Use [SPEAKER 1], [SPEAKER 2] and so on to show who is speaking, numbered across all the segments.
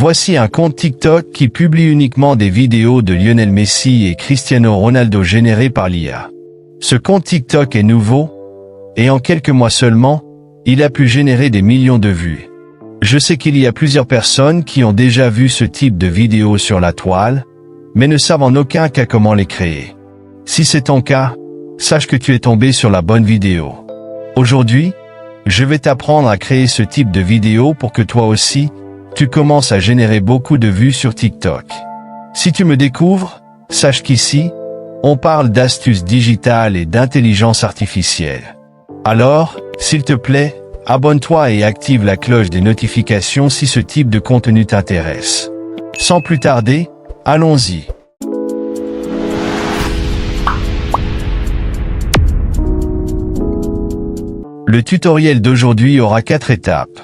[SPEAKER 1] Voici un compte TikTok qui publie uniquement des vidéos de Lionel Messi et Cristiano Ronaldo générées par l'IA. Ce compte TikTok est nouveau, et en quelques mois seulement, il a pu générer des millions de vues. Je sais qu'il y a plusieurs personnes qui ont déjà vu ce type de vidéos sur la toile, mais ne savent en aucun cas comment les créer. Si c'est ton cas, sache que tu es tombé sur la bonne vidéo. Aujourd'hui, je vais t'apprendre à créer ce type de vidéo pour que toi aussi, tu commences à générer beaucoup de vues sur TikTok. Si tu me découvres, sache qu'ici, on parle d'astuces digitales et d'intelligence artificielle. Alors, s'il te plaît, abonne-toi et active la cloche des notifications si ce type de contenu t'intéresse. Sans plus tarder, allons-y. Le tutoriel d'aujourd'hui aura 4 étapes.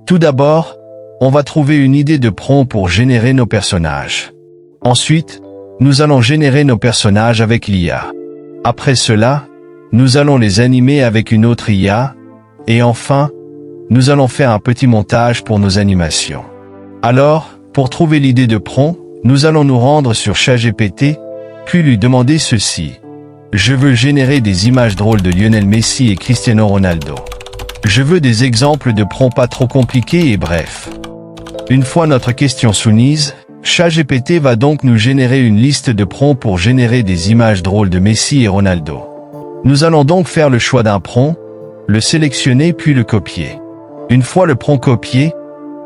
[SPEAKER 1] Tout d'abord, on va trouver une idée de prompt pour générer nos personnages. Ensuite, nous allons générer nos personnages avec l'IA. Après cela, nous allons les animer avec une autre IA. Et enfin, nous allons faire un petit montage pour nos animations. Alors, pour trouver l'idée de prompt, nous allons nous rendre sur ChatGPT, puis lui demander ceci. Je veux générer des images drôles de Lionel Messi et Cristiano Ronaldo. Je veux des exemples de prompts pas trop compliqués et brefs. Une fois notre question soumise, ChatGPT va donc nous générer une liste de prompts pour générer des images drôles de Messi et Ronaldo. Nous allons donc faire le choix d'un prompt, le sélectionner puis le copier. Une fois le prompt copié,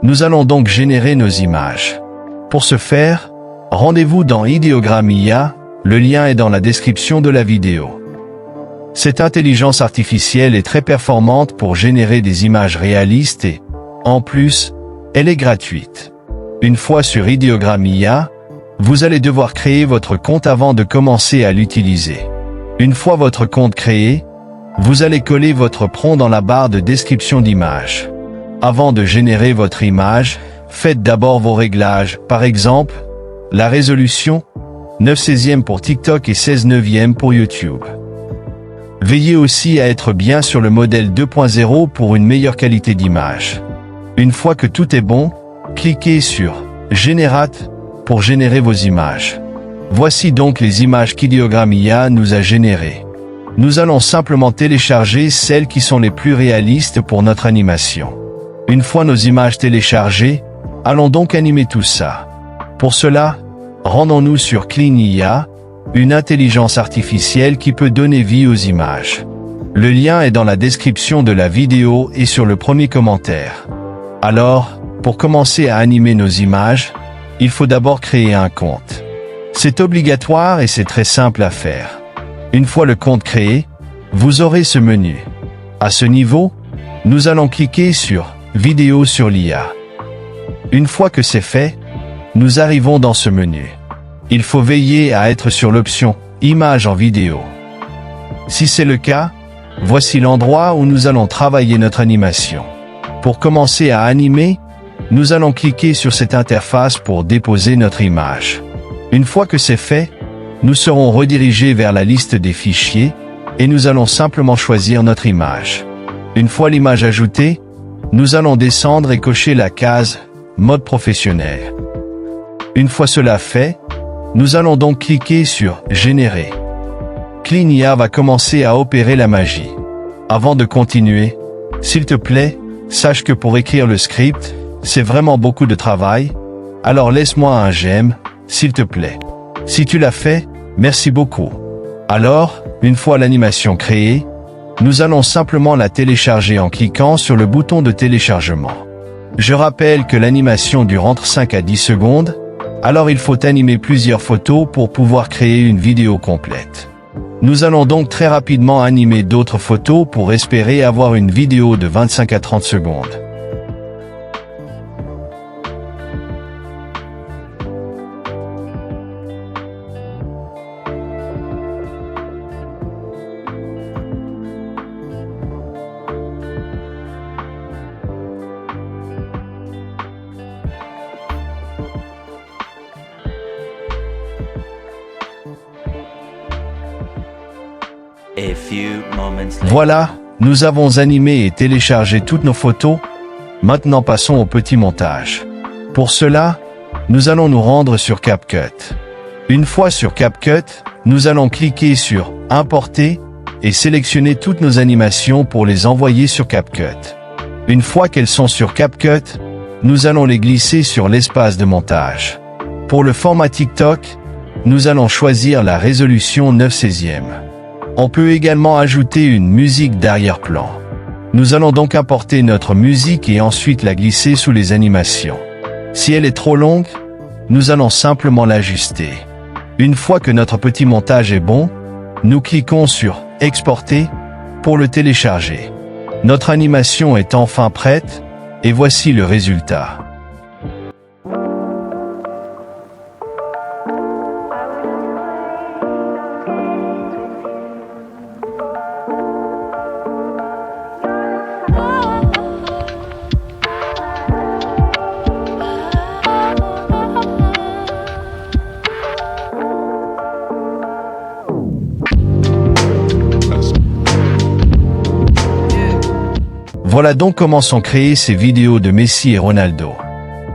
[SPEAKER 1] nous allons donc générer nos images. Pour ce faire, rendez-vous dans Ideogram IA, le lien est dans la description de la vidéo. Cette intelligence artificielle est très performante pour générer des images réalistes et, en plus, elle est gratuite. Une fois sur Ideogram IA, vous allez devoir créer votre compte avant de commencer à l'utiliser. Une fois votre compte créé, vous allez coller votre prompt dans la barre de description d'image. Avant de générer votre image, faites d'abord vos réglages, par exemple, la résolution, 9/16 pour TikTok et 16/9 pour YouTube. Veillez aussi à être bien sur le modèle 2.0 pour une meilleure qualité d'image. Une fois que tout est bon, cliquez sur « Generate » pour générer vos images. Voici donc les images qu'Ideogram IA nous a générées. Nous allons simplement télécharger celles qui sont les plus réalistes pour notre animation. Une fois nos images téléchargées, allons donc animer tout ça. Pour cela, rendons-nous sur Clean IA, une intelligence artificielle qui peut donner vie aux images. Le lien est dans la description de la vidéo et sur le premier commentaire. Alors, pour commencer à animer nos images, il faut d'abord créer un compte. C'est obligatoire et c'est très simple à faire. Une fois le compte créé, vous aurez ce menu. À ce niveau, nous allons cliquer sur « Vidéo sur l'IA ». Une fois que c'est fait, nous arrivons dans ce menu. Il faut veiller à être sur l'option « Images en vidéo ». Si c'est le cas, voici l'endroit où nous allons travailler notre animation. Pour commencer à animer, nous allons cliquer sur cette interface pour déposer notre image. Une fois que c'est fait, nous serons redirigés vers la liste des fichiers et nous allons simplement choisir notre image. Une fois l'image ajoutée, nous allons descendre et cocher la case « Mode professionnel ». Une fois cela fait, nous allons donc cliquer sur « Générer ». Clean IA va commencer à opérer la magie. Avant de continuer, s'il te plaît, sache que pour écrire le script, c'est vraiment beaucoup de travail, alors laisse-moi un j'aime, s'il te plaît. Si tu l'as fait, merci beaucoup. Alors, une fois l'animation créée, nous allons simplement la télécharger en cliquant sur le bouton de téléchargement. Je rappelle que l'animation dure entre 5 à 10 secondes, alors il faut animer plusieurs photos pour pouvoir créer une vidéo complète. Nous allons donc très rapidement animer d'autres photos pour espérer avoir une vidéo de 25 à 30 secondes. Voilà, nous avons animé et téléchargé toutes nos photos. Maintenant passons au petit montage. Pour cela, nous allons nous rendre sur CapCut. Une fois sur CapCut, nous allons cliquer sur « Importer » et sélectionner toutes nos animations pour les envoyer sur CapCut. Une fois qu'elles sont sur CapCut, nous allons les glisser sur l'espace de montage. Pour le format TikTok, nous allons choisir la résolution 9/16. On peut également ajouter une musique d'arrière-plan. Nous allons donc importer notre musique et ensuite la glisser sous les animations. Si elle est trop longue, nous allons simplement l'ajuster. Une fois que notre petit montage est bon, nous cliquons sur « Exporter » pour le télécharger. Notre animation est enfin prête, et voici le résultat. Voilà donc comment sont créées ces vidéos de Messi et Ronaldo.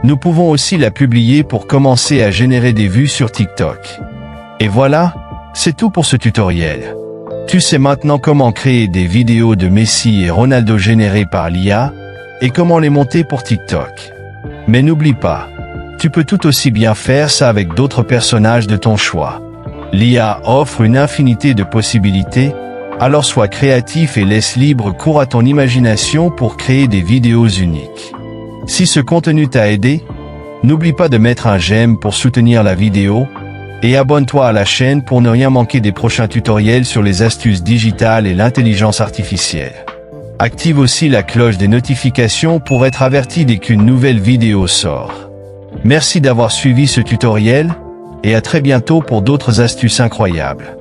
[SPEAKER 1] Nous pouvons aussi la publier pour commencer à générer des vues sur TikTok. Et voilà, c'est tout pour ce tutoriel. Tu sais maintenant comment créer des vidéos de Messi et Ronaldo générées par l'IA et comment les monter pour TikTok. Mais n'oublie pas, tu peux tout aussi bien faire ça avec d'autres personnages de ton choix. L'IA offre une infinité de possibilités. Alors sois créatif et laisse libre cours à ton imagination pour créer des vidéos uniques. Si ce contenu t'a aidé, n'oublie pas de mettre un j'aime pour soutenir la vidéo et abonne-toi à la chaîne pour ne rien manquer des prochains tutoriels sur les astuces digitales et l'intelligence artificielle. Active aussi la cloche des notifications pour être averti dès qu'une nouvelle vidéo sort. Merci d'avoir suivi ce tutoriel et à très bientôt pour d'autres astuces incroyables.